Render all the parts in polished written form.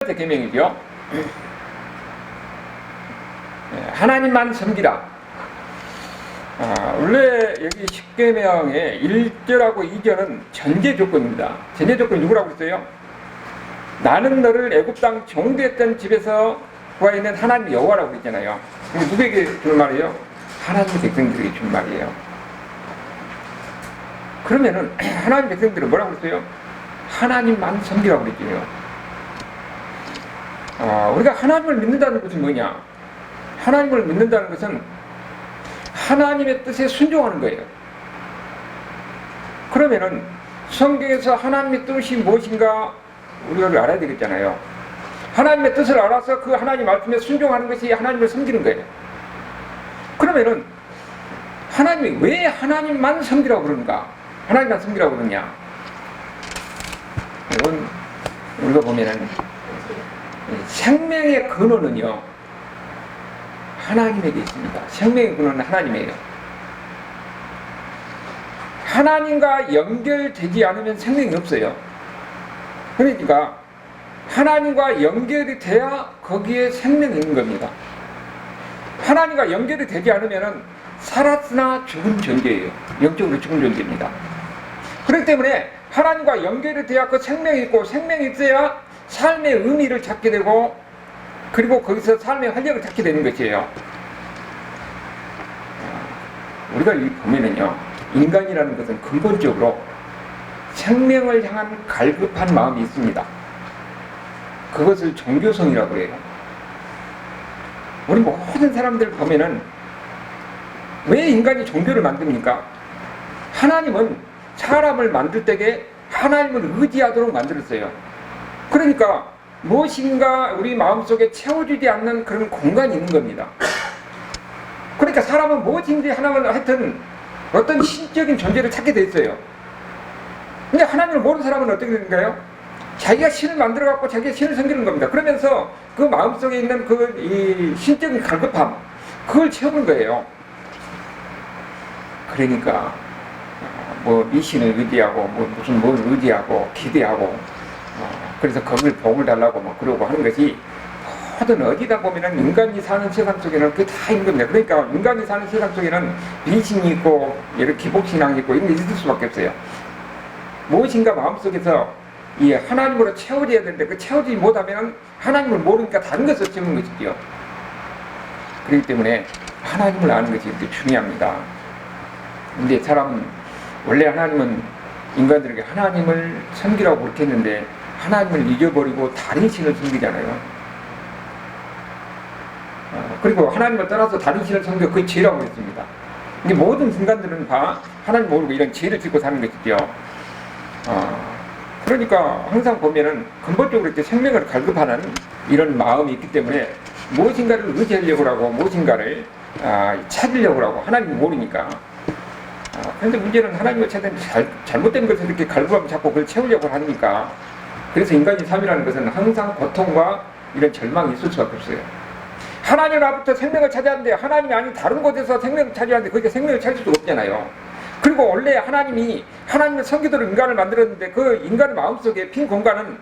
번째 계명이죠. 하나님만 섬기라. 원래 여기 10계명의 1절하고 2절은 전제 조건입니다. 전제 조건이 누구라고 했어요? 나는 너를 애굽 땅 종되었던 집에서 구하 있는 하나님 여호와라고 했잖아요. 누구에게 주는 말이에요? 하나님 백성들에게 주는 말이에요. 그러면은 하나님 백성들은 뭐라고 했어요? 하나님만 섬기라고 그랬죠. 우리가 하나님을 믿는다는 것은 뭐냐? 하나님을 믿는다는 것은 하나님의 뜻에 순종하는 거예요. 그러면은 성경에서 하나님의 뜻이 무엇인가 우리가 알아야 되겠잖아요. 하나님의 뜻을 알아서 그 하나님 말씀에 순종하는 것이 하나님을 섬기는 거예요. 그러면은 하나님이 왜 하나님만 섬기라고 그러는가? 하나님만 섬기라고 그러냐? 이건 우리가 보면은 생명의 근원은요 하나님에게 있습니다. 생명의 근원은 하나님이에요. 하나님과 연결되지 않으면 생명이 없어요. 그러니까 하나님과 연결이 돼야 거기에 생명이 있는 겁니다. 하나님과 연결이 되지 않으면 살았으나 죽은 존재예요. 영적으로 죽은 존재입니다. 그렇기 때문에 하나님과 연결이 돼야 그 생명이 있고, 생명이 있어야 삶의 의미를 찾게 되고, 그리고 거기서 삶의 활력을 찾게 되는 것이에요. 우리가 보면은요, 인간이라는 것은 근본적으로 생명을 향한 갈급한 마음이 있습니다. 그것을 종교성이라고 해요. 우리 모든 사람들 보면은 왜 인간이 종교를 만듭니까? 하나님은 사람을 만들 때에 하나님을 의지하도록 만들었어요. 그러니까 무엇인가 우리 마음속에 채워주지 않는 그런 공간이 있는 겁니다. 그러니까 사람은 무엇인지 하나님을 하여튼 어떤 신적인 존재를 찾게 돼 있어요. 근데 하나님을 모르는 사람은 어떻게 되는가요? 자기가 신을 만들어갖고 자기가 신을 섬기는 겁니다. 그러면서 그 마음속에 있는 이 신적인 갈급함, 그걸 채우는 거예요. 그러니까 뭐 미신을 의지하고 무슨 뭘 의지하고 기대하고 그래서 거길 복을 달라고 뭐 그러고 하는 것이 모든 어디다 보면은 인간이 사는 세상 속에는 그게 다 있는 겁니다. 그러니까 인간이 사는 세상 속에는 미신이 있고 이런 기복신앙이 있고 이런 게 있을 수밖에 없어요. 무엇인가 마음속에서 이 하나님으로 채워져야 되는데 그 채워지지 못하면 하나님을 모르니까 다른 것을 채우는 것이죠. 그렇기 때문에 하나님을 아는 것이 이렇게 중요합니다. 근데 사람은 원래 하나님은 인간들에게 하나님을 섬기라고 그렇게 했는데 하나님을 잊어버리고 다른 신을 섬기잖아요. 그리고 하나님을 떠나서 다른 신을 섬겨 그게 죄라고 했습니다. 근데 모든 인간들은 다 하나님 모르고 이런 죄를 짓고 사는 것이죠. 그러니까 항상 보면은 근본적으로 이렇게 생명을 갈급하는 이런 마음이 있기 때문에 무엇인가를 의지하려고 하고 무엇인가를 찾으려고 하고 하나님을 모르니까. 그런데 문제는 하나님을 찾는데 잘못된 것을 이렇게 갈급하면 자꾸 그걸 채우려고 하니까. 그래서 인간의 삶이라는 것은 항상 고통과 이런 절망이 있을 수밖에 없어요. 하나님 앞부터 생명을 찾았는데 하나님이 아닌 다른 곳에서 생명을 찾았는데 거기에 생명을 찾을 수가 없잖아요. 그리고 원래 하나님이 하나님의 섬기도록 인간을 만들었는데 그 인간의 마음속에 빈 공간은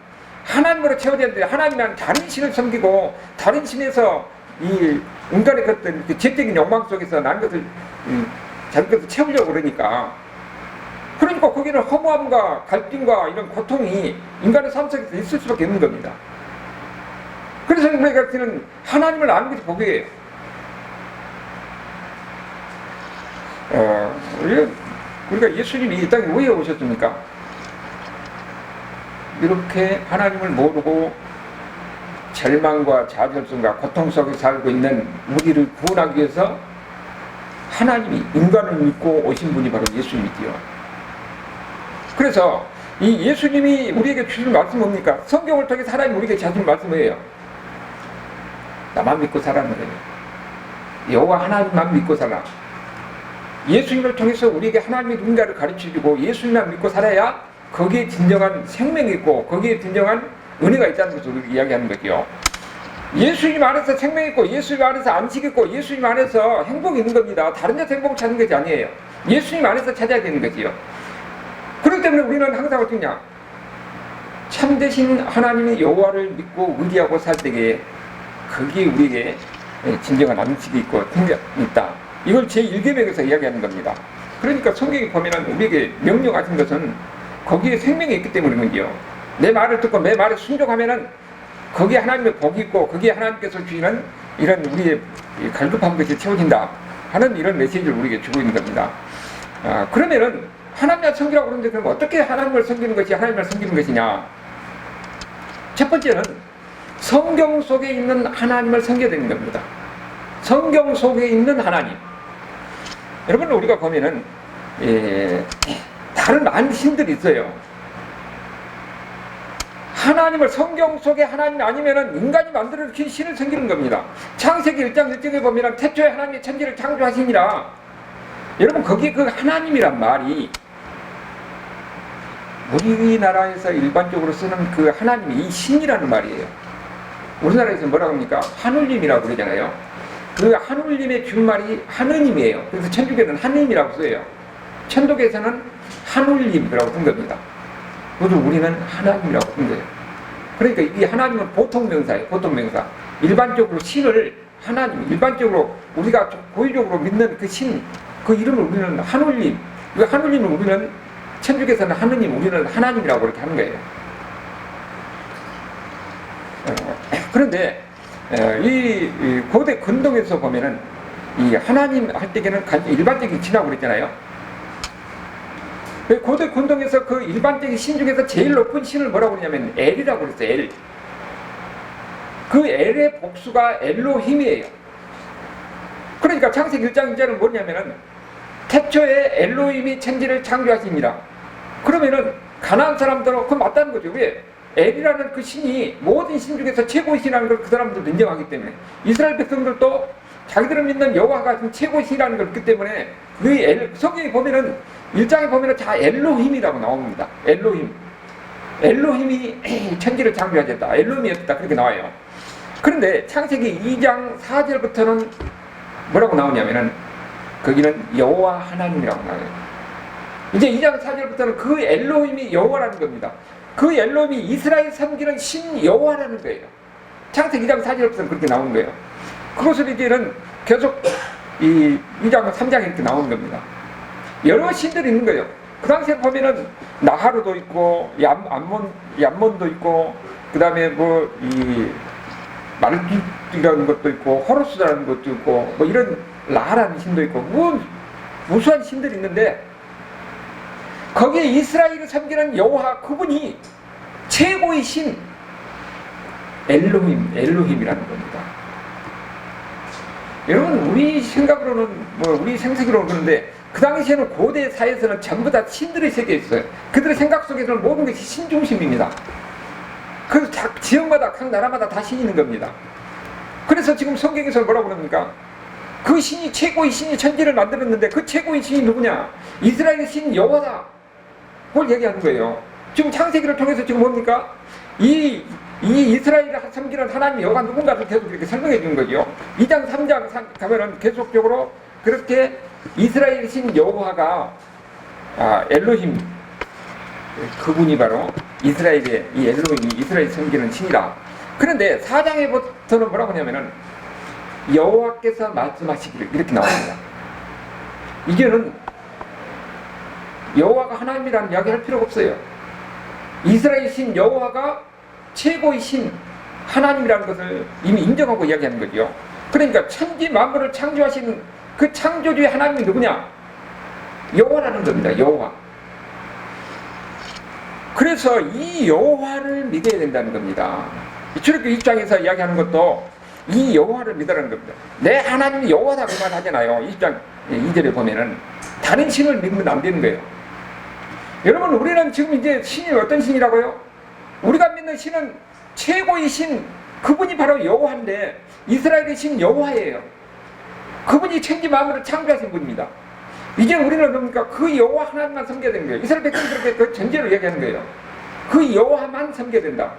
하나님으로 채워져야 되는데 하나님이 아닌 다른 신을 섬기고 다른 신에서 이 인간의 어떤 그 죄적인 욕망 속에서 난 것을 자기 것을 채우려고 그러니까 거기는 허무함과 갈등과 이런 고통이 인간의 삶 속에서 있을 수밖에 없는 겁니다. 그래서 우리가 같은 하나님을 아는 것이 복이에요. 우리가 예수님이 이 땅에 왜 오셨습니까? 이렇게 하나님을 모르고 절망과 좌절성과 고통 속에 살고 있는 우리를 구원하기 위해서 하나님이 인간을 믿고 오신 분이 바로 예수님이지요. 그래서 이 예수님이 우리에게 주신 말씀은 뭡니까? 성경을 통해서 하나님 우리에게 주신 말씀이에요. 나만 믿고 살라는 거예요. 여호와 하나님만 믿고 살라. 예수님을 통해서 우리에게 하나님의 누군가를 가르쳐주고 예수님만 믿고 살아야 거기에 진정한 생명이 있고 거기에 진정한 은혜가 있다는 것을 우리가 이야기하는 거죠. 예수님 안에서 생명이 있고 예수님 안에서 안식이 있고 예수님 안에서 행복이 있는 겁니다. 다른 데서 행복을 찾는 것이 아니에요. 예수님 안에서 찾아야 되는 거지요. 그렇기 때문에 우리는 항상 어떠냐? 참되신 하나님의 여호와를 믿고 의지하고 살 때에 거기에 우리에게 진정한 안식이 있고 생명이 있다. 이걸 제1계명에서 이야기하는 겁니다. 그러니까 성경에 보면 우리에게 명령하신 것은 거기에 생명이 있기 때문이거든요. 내 말을 듣고 내 말에 순종하면은 거기에 하나님의 복이 있고 거기에 하나님께서 주시는 이런 우리의 갈급한 것이 채워진다 하는 이런 메시지를 우리에게 주고 있는 겁니다. 그러면은 하나님을 섬기라고 그러는데 그럼 어떻게 하나님을 섬기는 것이 하나님을 섬기는 것이냐? 첫 번째는 성경 속에 있는 하나님을 섬겨야 되는 겁니다. 성경 속에 있는 하나님. 여러분 우리가 보면은 다른 많은 신들이 있어요. 하나님을 성경 속에 하나님이 아니면은 인간이 만들어진 신을 섬기는 겁니다. 창세기 1장 1절에 보면은 태초에 하나님이 천지를 창조하시니라. 여러분 거기에 그 하나님이란 말이 우리나라에서 일반적으로 쓰는 그 하나님이 이 신이라는 말이에요. 우리나라에서 뭐라고 합니까? 하늘님이라고 그러잖아요. 그 하늘님의 준말이 하느님이에요. 그래서 천주교는 하느님이라고 써요. 천도교에서는 하늘님이라고 쓴 겁니다. 그래서 우리는 하나님이라고 쓴 거예요. 그러니까 이 하나님은 보통명사예요. 보통명사. 일반적으로 신을 하나님, 일반적으로 우리가 고의적으로 믿는 그 신, 그 이름을 우리는 하늘님. 그 하늘님을 우리는 천주교에서는 하느님, 우리는 하나님이라고 그렇게 하는 거예요. 그런데 이 고대 근동에서 보면은 이 하나님 할 때에는 일반적인 신이라고 그랬잖아요. 고대 근동에서 그 일반적인 신 중에서 제일 높은 신을 뭐라고 그러냐면 엘이라고 그랬어요. 엘. 그 엘의 복수가 엘로힘이에요. 그러니까 창세기 1장 1절은 뭐냐면은 태초에 엘로힘이 천지를 창조하십니다. 그러면은 가나안 사람들은 그건 맞다는 거죠. 왜? 엘이라는 그 신이 모든 신 중에서 최고의 신이라는 걸 그 사람들도 인정하기 때문에 이스라엘 백성들도 자기들을 믿는 여호와가 최고의 신이라는 걸 그렇기 때문에 그 성경에 보면은 1장에 보면은 다 엘로힘이라고 나옵니다. 엘로힘. 엘로힘이 천지를 창조하셨다. 엘로힘이었다. 그렇게 나와요. 그런데 창세기 2장 4절부터는 뭐라고 나오냐면은 거기는 여호와 하나님이라고 나와요. 이제 2장 4절부터는 그 엘로힘이 여호와라는 겁니다. 그 엘로힘이 이스라엘 섬기는 신 여호와라는 거예요. 창세기 2장 4절부터는 그렇게 나오는 거예요. 그것을 이제는 계속 이 2장 3장에 이렇게 나오는 겁니다. 여러 신들이 있는 거예요. 그 당시에 보면은 나하루도 있고 얌몬도 있고 그 다음에 뭐 이 마르기라는 것도 있고 호로스라는 것도 있고 뭐 이런 라라는 신도 있고 뭐 무수한 신들이 있는데 거기에 이스라엘을 섬기는 여호와 그분이 최고의 신 엘로힘이라는 겁니다. 여러분 우리 생각으로는 뭐 우리 생각으로는 그런데 그 당시에는 고대 사회에서는 전부 다 신들의 세계에 있어요. 그들의 생각 속에서는 모든 것이 신 중심입니다. 그래서 각 지역마다 각 나라마다 다 신이 있는 겁니다. 그래서 지금 성경에서 뭐라고 그럽니까? 그 신이 최고의 신이 천지를 만들었는데 그 최고의 신이 누구냐? 이스라엘의 신 여호와다. 그걸 얘기하는 거예요. 지금 창세기를 통해서 지금 뭡니까? 이 이스라엘을 섬기는 하나님 여호와 누군가를 계속 이렇게 설명해 주는 거죠. 2장 3장 가면은 계속적으로 그렇게 이스라엘 신 여호와가 엘로힘 그분이 바로 이스라엘의 이 엘로힘이 이스라엘 섬기는 신이다. 그런데 4장에부터는 뭐라고 하냐면은 여호와께서 말씀하시기를 이렇게 나옵니다. 이게는 여호와가 하나님이라는 이야기 할 필요가 없어요. 이스라엘 신 여호와가 최고의 신 하나님이라는 것을 이미 인정하고 이야기하는 거죠. 그러니까 천지 만물을 창조하신 그 창조주의 하나님이 누구냐? 여호와라는 겁니다. 여호와. 그래서 이 여호와를 믿어야 된다는 겁니다. 출애굽기 1장에서 이야기하는 것도 이 여호와를 믿으라는 겁니다. 내 하나님이 여호와다 그 말 하잖아요. 1장 2절에 보면은 다른 신을 믿으면 안 되는 거예요. 여러분 우리는 지금 이제 신이 어떤 신이라고요? 우리가 믿는 신은 최고의 신 그분이 바로 여호와인데 이스라엘의 신 여호와예요. 그분이 천지 만물을 창조하신 분입니다. 이제 우리는 뭡니까? 그 여호와 하나님만 섬겨야 되는 거예요. 이스라엘 백성들에게 그 전제로 얘기하는 거예요. 그 여호와만 섬겨야 된다.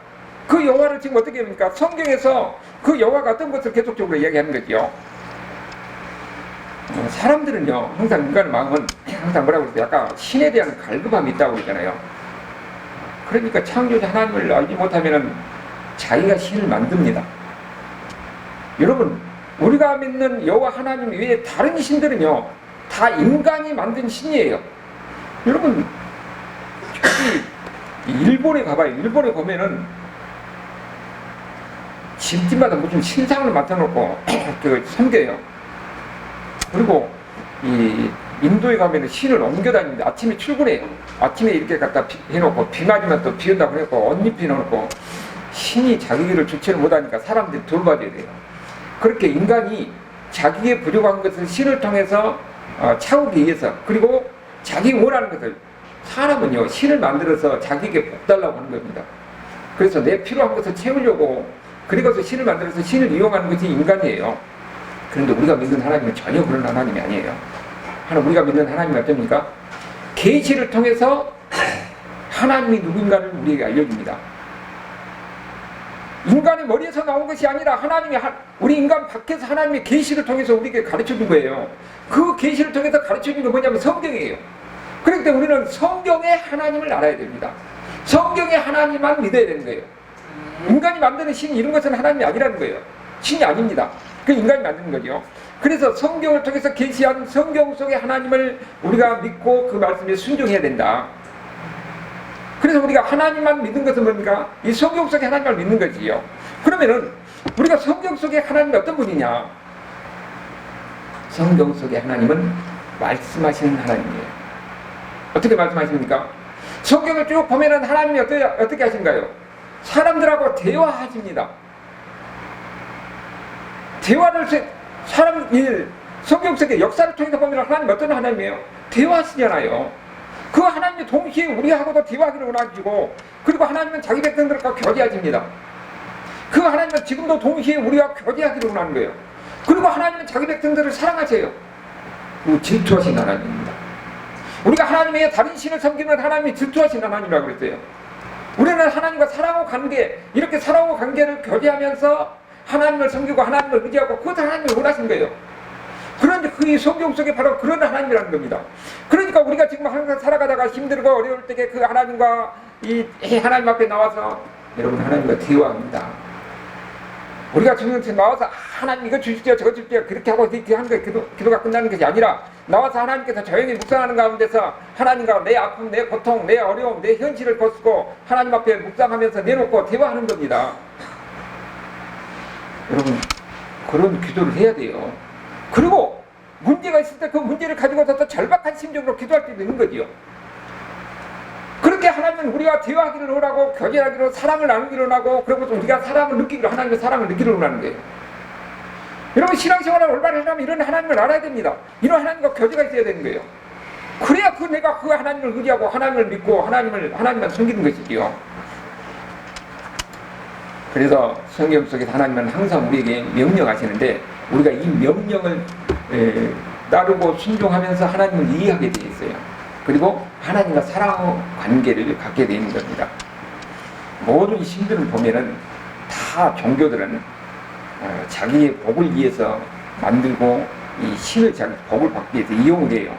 그 여호와를 지금 어떻게 합니까? 성경에서 그 여호와가 어떤 것을 계속적으로 이야기하는 거죠. 사람들은요 항상 인간의 마음은 항상 뭐라고 그러죠? 약간 신에 대한 갈급함이 있다고 그러잖아요. 그러니까 창조자 하나님을 알지 못하면 자기가 신을 만듭니다. 여러분, 우리가 믿는 여호와 하나님 외에 다른 신들은요, 다 인간이 만든 신이에요. 여러분, 일본에 가봐요. 일본에 보면은 집집마다 무슨 신상을 맡아놓고 섬겨요. 그리고 이 인도에 가면은 신을 옮겨 다니는데 아침에 출근해요. 아침에 이렇게 갖다 해놓고 비 맞으면 또 비 온다고 해놓고 옷 입혀놓고 신이 자기 길을 주체를 못하니까 사람들이 돌봐줘야 돼요. 그렇게 인간이 자기의 부족한 것을 신을 통해서 채우기 위해서, 그리고 자기 원하는 것을, 사람은요 신을 만들어서 자기에게 복 달라고 하는 겁니다. 그래서 내 필요한 것을 채우려고 그리고서 신을 만들어서 신을 이용하는 것이 인간이에요. 그런데 우리가 믿는 하나님은 전혀 그런 하나님이 아니에요. 우리가 믿는 하나님은 어떻습니까? 계시를 통해서 하나님이 누군가를 우리에게 알려줍니다. 인간의 머리에서 나온 것이 아니라 하나님이 우리 인간 밖에서 하나님의 계시를 통해서 우리에게 가르쳐준 거예요. 그 계시를 통해서 가르쳐준 게 뭐냐면 성경이에요. 그렇기 때문에 우리는 성경의 하나님을 알아야 됩니다. 성경의 하나님만 믿어야 되는 거예요. 인간이 만드는 신 이런 것은 하나님이 아니라는 거예요. 신이 아닙니다. 그 인간이 만드는 거죠. 그래서 성경을 통해서 계시한 성경 속의 하나님을 우리가 믿고 그 말씀에 순종해야 된다. 그래서 우리가 하나님만 믿는 것은 뭡니까? 이 성경 속의 하나님을 믿는 거지요. 그러면은 우리가 성경 속의 하나님이 어떤 분이냐? 성경 속의 하나님은 말씀하시는 하나님이에요. 어떻게 말씀하십니까? 성경을 쭉 보면은 하나님이 어떻게 하신가요? 사람들하고 대화하십니다. 대화를 성경 속의 역사를 통해서 보면 하나님 어떤 하나님이에요? 대화하시잖아요. 그 하나님이 동시에 우리하고도 대화하기를 원하시고, 그리고 하나님은 자기 백성들과 교제하십니다. 그 하나님은 지금도 동시에 우리와 교제하기를 원하는 거예요. 그리고 하나님은 자기 백성들을 사랑하세요. 그리고 질투하신 하나님입니다. 우리가 하나님의 다른 신을 섬기는 하나님이 질투하신 하나님이라고 그랬어요. 우리는 하나님과 사랑하고 관계, 이렇게 사랑하고 관계를 교제하면서 하나님을 섬기고 하나님을 의지하고 그것을 하나님을 원하신 거예요. 그런데 그 성경 속에 바로 그런 하나님이라는 겁니다. 그러니까 우리가 지금 항상 살아가다가 힘들고 어려울 때 그 하나님과 이 하나님 앞에 나와서 여러분 하나님과 대화합니다. 우리가 지금 나와서 하나님 이거 주십시오 저거 주십시오 그렇게 하고 이렇게 하는 게 기도가 끝나는 것이 아니라, 나와서 하나님께서 조용히 묵상하는 가운데서 하나님과 내 아픔, 내 고통, 내 어려움, 내 현실을 벗고 하나님 앞에 묵상하면서 내놓고 대화하는 겁니다. 여러분 그런 기도를 해야 돼요. 그리고 문제가 있을 때 그 문제를 가지고서 또 절박한 심정으로 기도할 때도 있는 거지요. 그렇게 하나님은 우리와 대화하기를 원하고 교제하기를, 사랑을 나누기를 원하고, 그리고 우리가 사랑을 느끼기를, 하나님의 사랑을 느끼기를 원하는 거예요. 여러분 신앙생활을 올바르게 하려면 이런 하나님을 알아야 됩니다. 이런 하나님과 교제가 있어야 되는 거예요. 그래야 내가 그 하나님을 의지하고 하나님을 믿고 하나님만 섬기는 것이지요. 그래서 성경 속에서 하나님은 항상 우리에게 명령하시는데, 우리가 이 명령을 따르고 순종하면서 하나님을 이해하게 되어 있어요. 그리고 하나님과 사랑 관계를 갖게 되는 겁니다. 모든 신들을 보면은 다 종교들은 자기의 복을 위해서 만들고 이 신을 자기 복을 받기 위해서 이용을 해요.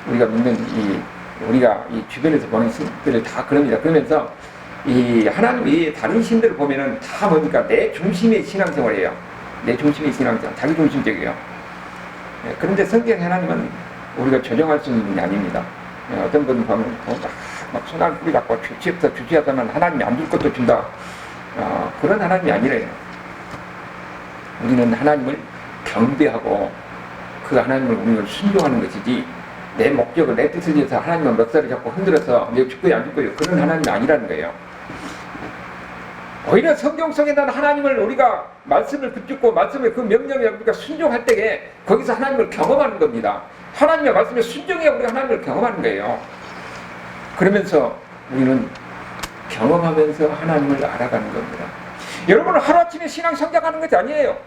우리가 믿는 우리가 이 주변에서 보는 신들을 다 그럽니다. 그러면서 이 하나님 외에 다른 신들을 보면은 다 뭡니까? 내 중심의 신앙생활이에요. 내 중심의 신앙생활, 자기 중심적이에요. 그런데 성경 하나님은 우리가 조정할 수 있는 게 아닙니다. 어떤 분은 보면 막 손을 뿌리 잡고 주치하다면 하나님이 안 줄 것도 준다. 그런 하나님이 아니래요. 우리는 하나님을 경배하고 그 하나님을 우리는 순종하는 것이지, 내 목적을, 내 뜻을 위해서 하나님의 멱살을 잡고 흔들어서 내가 줄 거야 안 줄 거야 그런 하나님이 아니라는 거예요. 오히려 성경 속에 난 하나님을 우리가 말씀을 붙잡고 말씀의 그 명령에 우리가 순종할 때에 거기서 하나님을 경험하는 겁니다. 하나님의 말씀에 순종해야 우리가 하나님을 경험하는 거예요. 그러면서 우리는 경험하면서 하나님을 알아가는 겁니다. 여러분은 하루아침에 신앙 성장하는 것이 아니에요.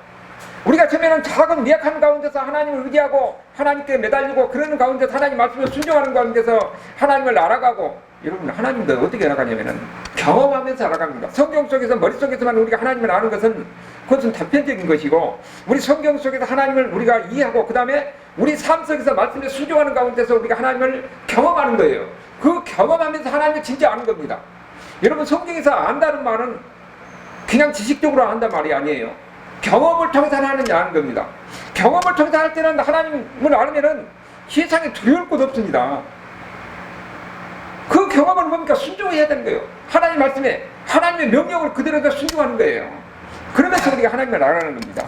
우리가 처음에는 작은 미약한 가운데서 하나님을 의지하고 하나님께 매달리고 그러는 가운데서 하나님 말씀을 순종하는 가운데서 하나님을 알아가고, 여러분 하나님도 어떻게 알아가냐면은 경험하면서 알아갑니다. 성경 속에서 머릿속에서만 우리가 하나님을 아는 것은 그것은 단편적인 것이고, 우리 성경 속에서 하나님을 우리가 이해하고 그 다음에 우리 삶 속에서 말씀에 순종하는 가운데서 우리가 하나님을 경험하는 거예요. 그 경험하면서 하나님을 진짜 아는 겁니다. 여러분, 성경에서 안다는 말은 그냥 지식적으로 안단 말이 아니에요. 경험을 통해서 하나님을 아는 겁니다. 경험을 통해서 할 때는 하나님을 알면은 세상에 두려울 것 없습니다. 그 경험은 뭡니까? 순종해야 되는 거예요. 하나님 말씀에 하나님의 명령을 그대로 순종하는 거예요. 그러면서 우리가 하나님을 알아가는 겁니다.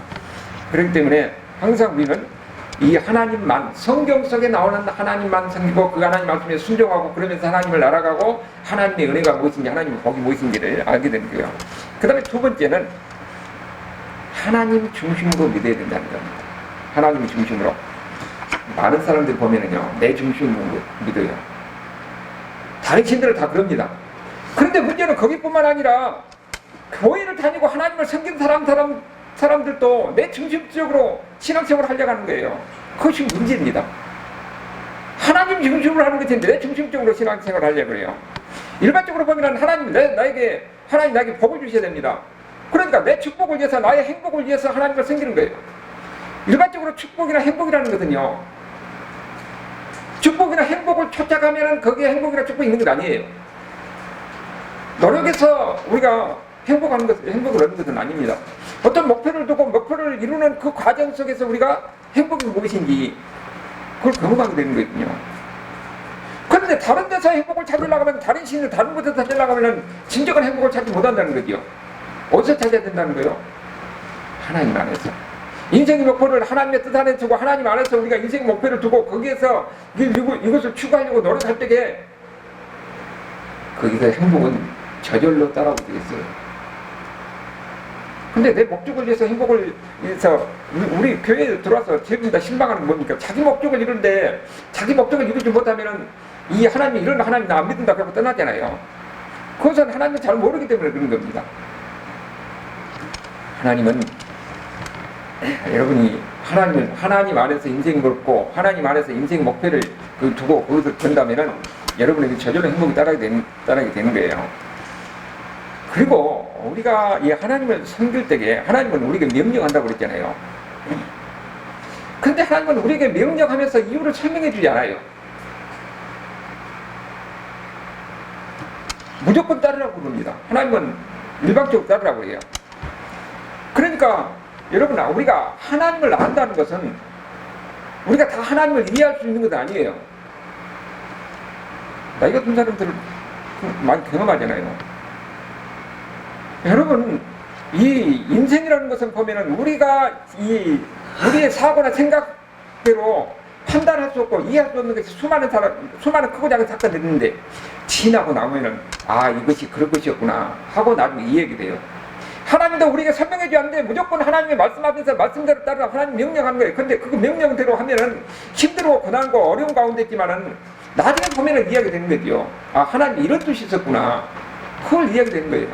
그렇기 때문에 항상 우리는 이 하나님만, 성경 속에 나오는 하나님만 섬기고 그 하나님 말씀에 순종하고 그러면서 하나님을 알아가고 하나님의 은혜가 무엇인지 하나님의 복이 무엇인지를 알게 되는 거예요. 그 다음에 두 번째는 하나님 중심으로 믿어야 된다는 겁니다. 하나님 중심으로. 많은 사람들 보면은요, 내 중심으로 믿어요. 다른 신들은 다 그럽니다. 그런데 문제는 거기뿐만 아니라 교회를 다니고 하나님을 섬기는 사람들도 내 중심적으로 신앙생활을 하려고 하는 거예요. 그것이 문제입니다. 하나님 중심으로 하는 것인데 내 중심적으로 신앙생활을 하려고 해요. 일반적으로 보면 하나님 나에게 복을 주셔야 됩니다. 그러니까 내 축복을 위해서, 나의 행복을 위해서 하나님을 섬기는 거예요. 일반적으로 축복이나 행복이라는 것은요, 축복이나 행복을 쫓아가면 거기에 행복이나 축복이 있는 것 아니에요. 노력해서 우리가 행복을 얻는 것은 아닙니다. 어떤 목표를 두고 목표를 이루는 그 과정 속에서 우리가 행복이 무엇인지 그걸 경험하게 되는 거거든요. 그런데 다른 데서 행복을 찾으려고 하면, 다른 신을 다른 곳에서 찾으려고 하면 진정한 행복을 찾지 못한다는 거죠. 어디서 찾아야 된다는 거예요? 하나님 안에서. 인생의 목표를 하나님의 뜻 안에 두고 하나님 안에서 우리가 인생의 목표를 두고 거기에서 이것을 추구하려고 노력할 때에 거기서 행복은 저절로 따라오게 되겠어요. 근데 내 목적을 위해서 행복을 위해서 우리 교회에 들어와서 제일 다 실망하는 건 뭡니까? 자기 목적을 이루는데 자기 목적을 이루지 못하면은 이 하나님이 이런 하나님 나 안 믿는다 그러고 떠나잖아요. 그것은 하나님을 잘 모르기 때문에 그런 겁니다. 하나님은 여러분이 하나님 안에서 인생을 걸고 하나님 안에서 인생 목표를 두고 거기서 된다면은 여러분에게 저절로 행복이 따라게 되는 거예요. 그리고 우리가 이 하나님을 섬길 때에 하나님은 우리에게 명령한다고 그랬잖아요. 그런데 하나님은 우리에게 명령하면서 이유를 설명해 주지 않아요. 무조건 따르라고 그럽니다. 하나님은 일방적으로 따르라고 해요. 그러니까 여러분, 우리가 하나님을 안다는 것은 우리가 다 하나님을 이해할 수 있는 것은 아니에요. 나이 같은 사람들을 많이 경험하잖아요. 여러분, 이 인생이라는 것은 보면은 우리가 우리의 사고나 생각대로 판단할 수 없고 이해할 수 없는 것이 수많은 크고 작은 사건이 있는데 지나고 나면은 이것이 그런 것이었구나 하고 나중에 이해하게 돼요. 하나님도 우리에게 설명해 주었는데 무조건 하나님의 말씀하면서 말씀대로 따라 하나님 명령하는 거예요. 근데 그 명령대로 하면은 힘들고 고난과 어려운 가운데 있지만은 나중에 보면은 이해하게 되는 거죠. 하나님 이런 뜻이 있었구나. 그걸 이해하게 되는 거예요.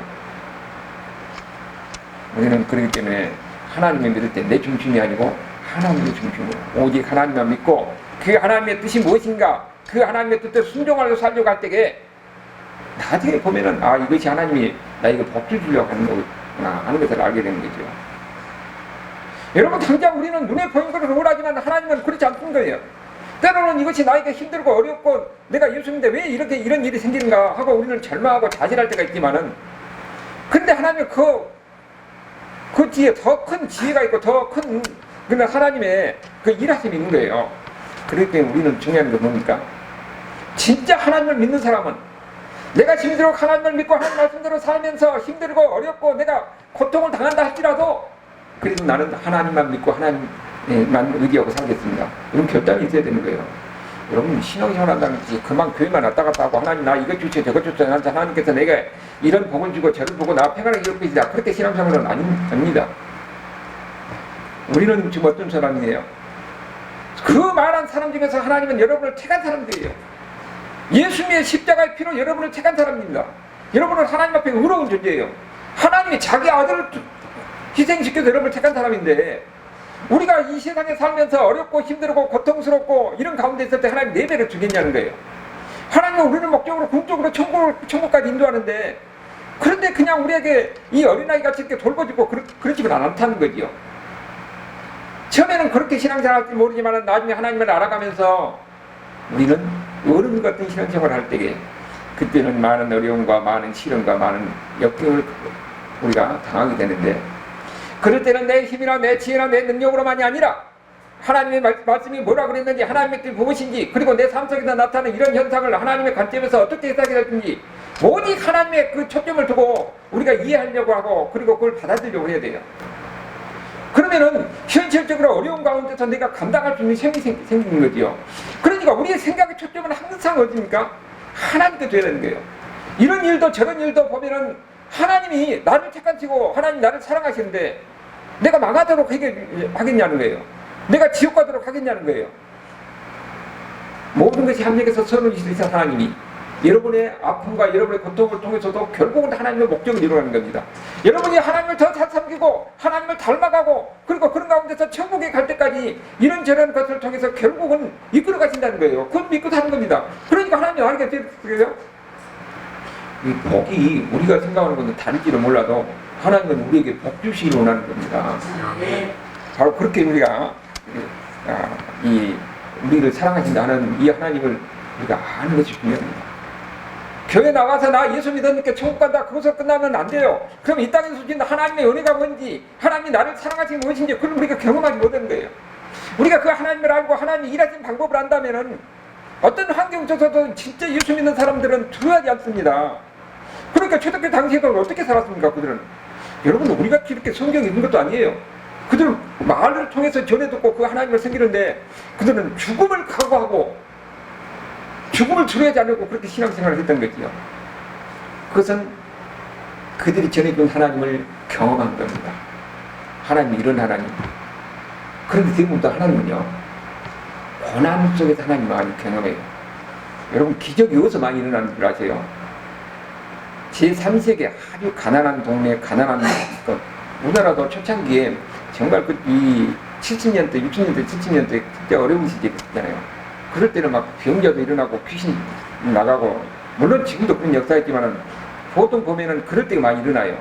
우리는 그렇기 때문에 하나님을 믿을 때 내 중심이 아니고 하나님의 중심으로 오직 하나님만 믿고 그 하나님의 뜻이 무엇인가, 그 하나님의 뜻대로 순종하려고 살려고 할 때에 나중에 보면은 이것이 하나님이 나에게 복을 주려고 하는 거구나 하는 것을 알게 되는 거죠. 여러분, 당장 우리는 눈에 보이는 것을 원하지만 하나님은 그렇지 않은 거예요. 때로는 이것이 나에게 힘들고 어렵고 내가 예수님인데 왜 이런 일이 생기는가 하고 우리는 절망하고 자진할 때가 있지만은, 근데 하나님은 그 뒤에 더 큰 지혜가 있고 더 큰 하나님의 그 일하심이 있는 거예요. 그렇기 때문에 우리는 중요한 건 뭡니까? 진짜 하나님을 믿는 사람은 내가 힘들고 하나님을 믿고 하나님 말씀대로 살면서 힘들고 어렵고 내가 고통을 당한다 할지라도 그래도 나는 하나님만 믿고 하나님만 의지하고 살겠습니다. 이런 결단이 있어야 되는 거예요. 여러분, 신앙생활 한다는 것이 그만 교회만 왔다 갔다 하고 하나님 나 이것 주세요 저것 주세요 하나님께서 내가 이런 복을 주고 저를 보고 나 평안하게 이룰 것이다, 그렇게 신앙생활은 아닙니다. 우리는 지금 어떤 사람이에요? 그 많은 사람 중에서 하나님은 여러분을 택한 사람들이에요. 예수님의 십자가의 피로 여러분을 택한 사람입니다. 여러분은 하나님 앞에 의로운 존재예요. 하나님이 자기 아들을 희생시켜서 여러분을 택한 사람인데, 우리가 이 세상에 살면서 어렵고 힘들고 고통스럽고 이런 가운데 있을 때 하나님 4배를 주겠냐는 거예요. 하나님은 우리는 목적으로 궁적으로 천국까지 인도하는데, 그런데 그냥 우리에게 이 어린아이 같이 이렇게 돌보지고 그러지는 않다는 거지요. 처음에는 그렇게 신앙생활 할지 모르지만 나중에 하나님을 알아가면서 우리는 어른 같은 신앙생활을 할 때에 그때는 많은 어려움과 많은 시련과 많은 역경을 우리가 당하게 되는데, 그럴 때는 내 힘이나 내 지혜나 내 능력으로만이 아니라 하나님의 말씀이 뭐라 그랬는지, 하나님의 뜻이 무엇인지, 그리고 내 삶 속에서 나타나는 이런 현상을 하나님의 관점에서 어떻게 해석이 될지 오직 하나님의 그 초점을 두고 우리가 이해하려고 하고, 그리고 그걸 받아들이려고 해야 돼요. 그러면은 현실적으로 어려운 가운데서 내가 감당할 수 있는 힘이 생기는 거지요. 그러니까 우리의 생각의 초점은 항상 어디입니까? 하나님께 돼야 되는 거예요. 이런 일도 저런 일도 보면은 하나님이 나를 택하시고 하나님 나를 사랑하시는데 내가 망하도록 하겠냐는 거예요. 내가 지옥 가도록 하겠냐는 거예요. 모든 것이 합력해서 선을 이루신 하나님이 여러분의 아픔과 여러분의 고통을 통해서도 결국은 하나님의 목적을 이루어가는 겁니다. 여러분이 하나님을 더 잘 섬기고 하나님을 닮아가고, 그리고 그런 가운데서 천국에 갈 때까지 이런저런 것을 통해서 결국은 이끌어 가신다는 거예요. 그건 믿고 사는 겁니다. 그러니까 하나님이 나에게 어떻게 해요? 이 복이 우리가 생각하는 것은 다를지는 몰라도 하나님은 우리에게 복 주시기를 원하는 겁니다. 바로 그렇게 우리가 우리를 사랑하신다는 이 하나님을 우리가 아는 것이 중요합니다. 교회 나가서 나 예수 믿었으니까 천국 간다, 그것으로 끝나면 안 돼요. 그럼 이 땅에서 주신 하나님의 은혜가 뭔지, 하나님이 나를 사랑하시는 무엇인지 그걸 우리가 경험하지 못하는 거예요. 우리가 그 하나님을 알고 하나님이 일하신 방법을 안다면은 어떤 환경 속에서도 진짜 예수 믿는 사람들은 두려워하지 않습니다. 그러니까 초대교회 당시에도 어떻게 살았습니까? 그들은, 여러분, 우리가 이렇게 성경이 있는 것도 아니에요. 그들은 말을 통해서 전해 듣고 그 하나님을 섬기는데 그들은 죽음을 각오하고 죽음을 두려워하지 않고 그렇게 신앙생활을 했던 거지요. 그것은 그들이 전해준 하나님을 경험한 겁니다. 하나님이 이런 하나님. 그런데 지금부터 하나님은요, 고난 속에서 하나님을 많이 경험해요. 여러분, 기적이 어디서 많이 일어나는 줄 아세요? 제3세계 아주 가난한 동네, 가난한 것. 우리나라도 초창기에 정말 이 70년대, 60년대, 70년대 진짜 어려운 시기였잖아요. 그럴 때는 막 병자도 일어나고 귀신 나가고, 물론 지금도 그런 역사가 있지만은 보통 보면은 그럴 때가 많이 일어나요.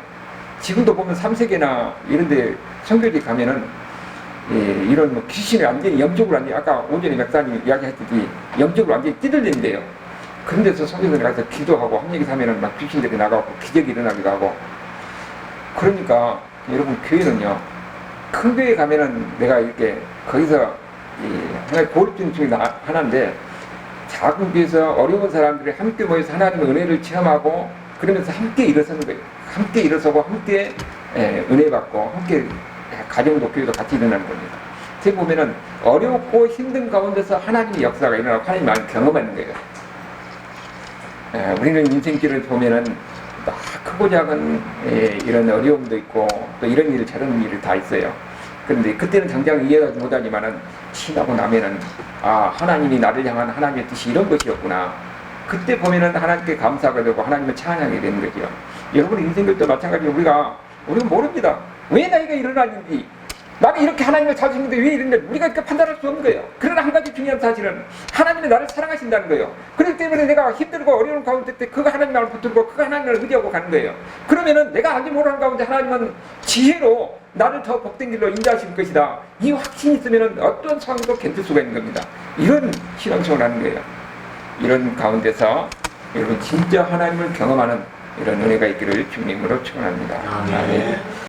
지금도 보면 3세계나 이런데 선교지 가면은 이런 뭐 귀신이 완전히 영적으로 완전히, 아까 오전에 목사님이 이야기했듯이 영적으로 완전히 찌들린대요. 그런 데서 선교사들 가서 기도하고 한 얘기 하면은 막 귀신들이 나가고 기적이 일어나기도 하고. 그러니까 여러분, 교회는요, 큰 교회 가면은 내가 이렇게 거기서 하나의 고립된 중에 하나인데, 작은 교회에서 어려운 사람들이 함께 모여서 하나님의 은혜를 체험하고 그러면서 함께 일어서는 거예요. 함께 일어서고 함께 은혜 받고 함께 가정도 교회도 같이 일어나는 겁니다. 어떻게 보면은 어렵고 힘든 가운데서 하나님의 역사가 일어나고 하나님을 많이 경험하는 거예요. 우리는 인생길을 보면은 크고 작은 이런 어려움도 있고 또 이런 일 저런 일이 다 있어요. 그런데 그때는 당장 이해하지 못하지만은 지나고 나면은 하나님이 나를 향한 하나님의 뜻이 이런 것이었구나. 그때 보면은 하나님께 감사가 되고 하나님을 찬양하게 되는 거죠. 여러분 인생들도 마찬가지로 우리가 모릅니다. 왜 나이가 일어나는지, 나는 이렇게 하나님을 찾으는데 왜 이런지 우리가 이렇게 판단할 수 없는 거예요. 그러나 한 가지 중요한 사실은 하나님이 나를 사랑하신다는 거예요. 그렇기 때문에 내가 힘들고 어려운 가운데 때 그 하나님을 붙들고 그 하나님을 의지하고 가는 거예요. 그러면은 내가 알지 못하는 가운데 하나님은 지혜로 나를 더 복된 길로 인도하실 것이다. 이 확신이 있으면은 어떤 상황도 견딜 수가 있는 겁니다. 이런 신앙생활을 하는 거예요. 이런 가운데서 여러분 진짜 하나님을 경험하는 이런 은혜가 있기를 주님으로 축원합니다. 아멘.